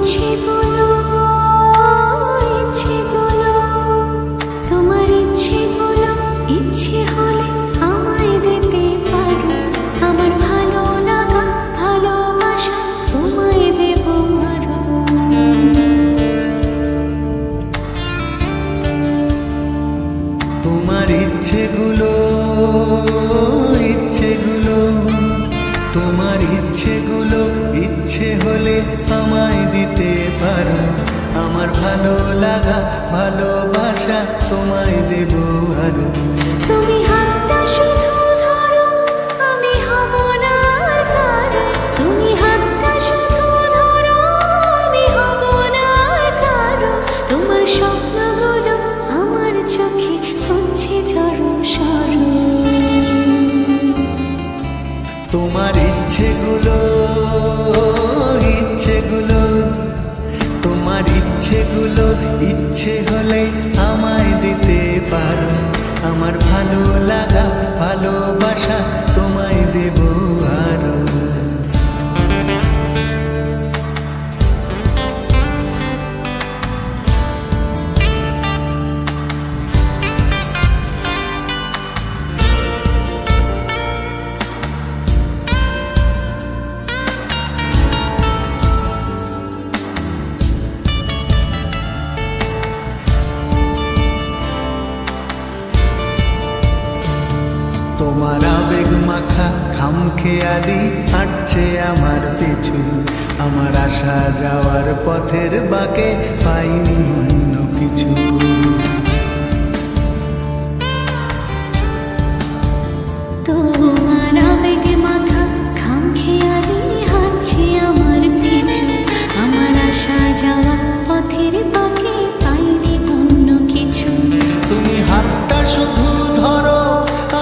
ইচ্ছেগুলো ইচ্ছেগুলো তোমার ইচ্ছেগুলো ইচ্ছে হলে আমায় দিতে পারো আমার ভালো লাগা ভালোবাসা তোমায় দেব আরো তুমি হাতটা শুধু ধরো আমি হব না আর কারো তুমি হাতটা শুধু ধরো আমি হব না আর কারো তোমার স্বপ্নগুলো আমার চোখে হচ্ছে জড়সড় তোমার ইচ্ছেগুলো ইচ্ছেগুলো তোমার ইচ্ছেগুলো ইচ্ছে হলে আমায় দিতে পারো আমার ভালো লাগা ভালোবাসা তোমায় দেব আরো তোমার আবেগ মাখা খামখেয়ালি হাঁটছে আমার পিছু আমার আসা যাওয়ার পথের বাঁকে পাইনি অন্য কিছু তোমার আবেগ মাখা খামখেয়ালি হাঁটছে আমার পিছু আমার আসা যাওয়া পথের বাঁকে পাইনি অন্য কিছু তুমি হাতটা শুধু ধরো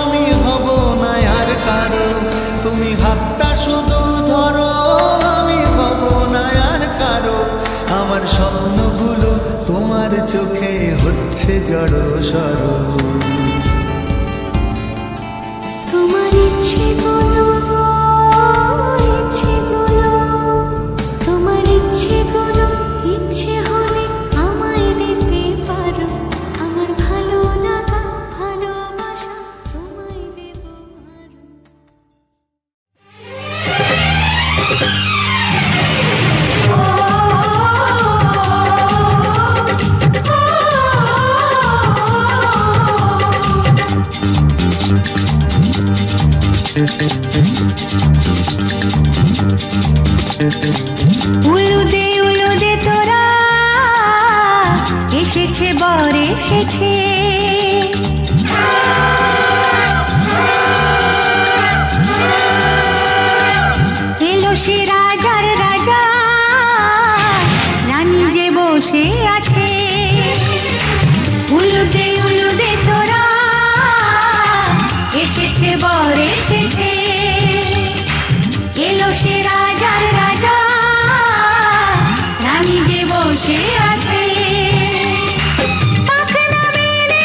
আমি হব না আর কারো তুমি হাতটা শুধু ধরো আমি হব না আর কারো আমার স্বপ্নগুলো তোমার চোখে হচ্ছে জড়সড় তোমার ইচ্ছেগুলো ইচ্ছেগুলো তোমার ইচ্ছেগুলো ইচ্ছে হলে আমায় দিতে পারো আমার ভালো লাগা ভালোবাসা তোমায় দেব আরো উলুদে তোরা এসেছে বর এসেছে এলো সে রাজার রাজা রানী যে বসে আছে উলুদে তোরা এসেছে বর এসেছে এলো সে রাজার রাজা রানী যে বসে আছে পাখনা মেলে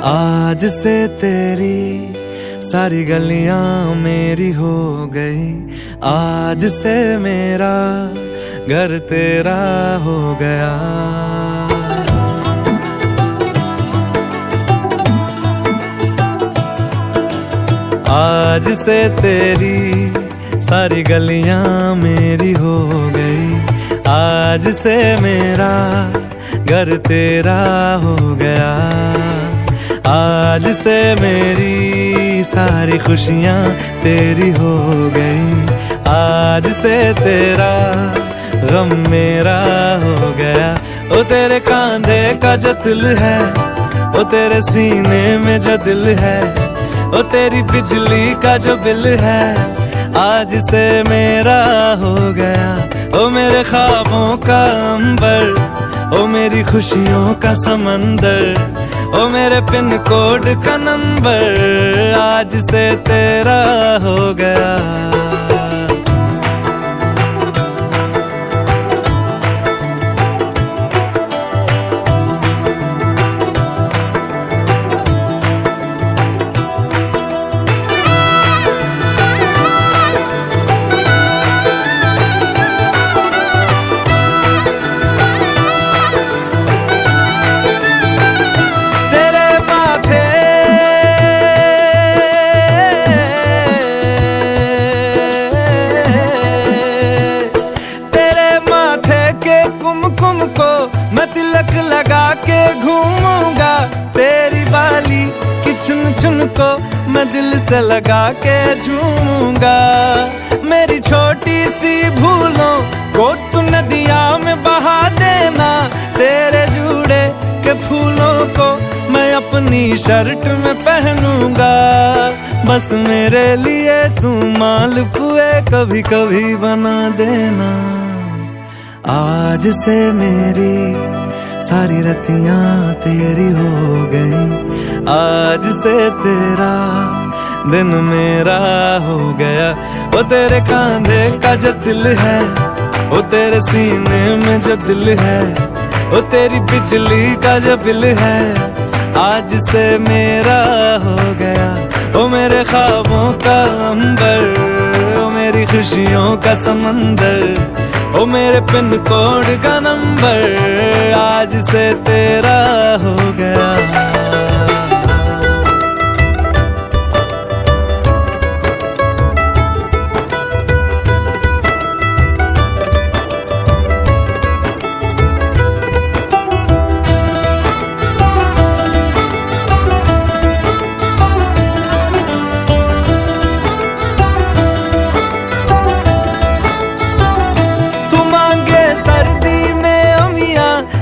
आज से तेरी सारी गलियां मेरी हो गई, आज से मेरा घर तेरा हो गया। आज से तेरी सारी गलियां मेरी हो गई, आज से मेरा घर तेरा हो गया। आज से मेरी सारी खुशियां तेरी हो गई, आज से तेरा गम मेरा हो गया। ओ तेरे कांधे का जो दिल है, ओ तेरे सीने में जो दिल है, ओ तेरी बिजली का जो बिल है, आज से मेरा हो गया। ओ मेरे ख्वाबों का अंबर, ओ मेरी खुशियों का समंदर, ओ मेरे पिन कोड का नंबर, आज से तेरा हो गया। कुमकुम को मैं तिलक लगा के घूमूंगा, तेरी बाली की चुन चुन को मैं दिल से लगा के झूमूंगा। मेरी छोटी सी भूलों को तू नदिया में बहा देना, तेरे जूड़े के फूलों को मैं अपनी शर्ट में पहनूंगा। बस मेरे लिए तू मालपुए कभी कभी बना देना। आज से मेरी सारी रतियां तेरी हो गई, आज से तेरा दिन मेरा हो गया। वो तेरे कांधे का जो दिल है, वो तेरे सीने में जो दिल है, वो तेरी बिजली का जो बिल है, आज से मेरा हो गया। वो मेरे ख्वाबों का अंबर, वो मेरी खुशियों का समंदर, ओ मेरे पिन कोड का नंबर, आज से तेरा हो गया।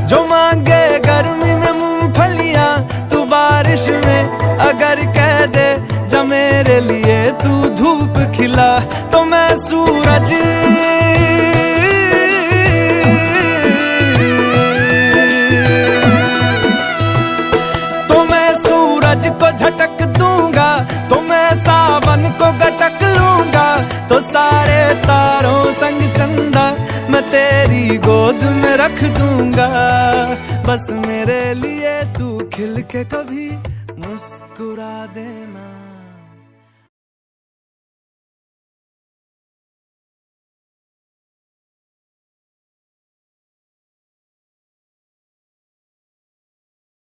जो मांगे गर्मी में मूंगफलियां, तू बारिश में अगर कह दे जा मेरे लिए तू धूप खिला, तो मैं सूरज को झटक दूंगा, तो मैं सावन को गटक लूंगा। तो सारे तारों संग चंदा मैं तेरी गोद में रख दूंगा। बस मेरे लिए तू खिल के कभी मुस्कुरा देना।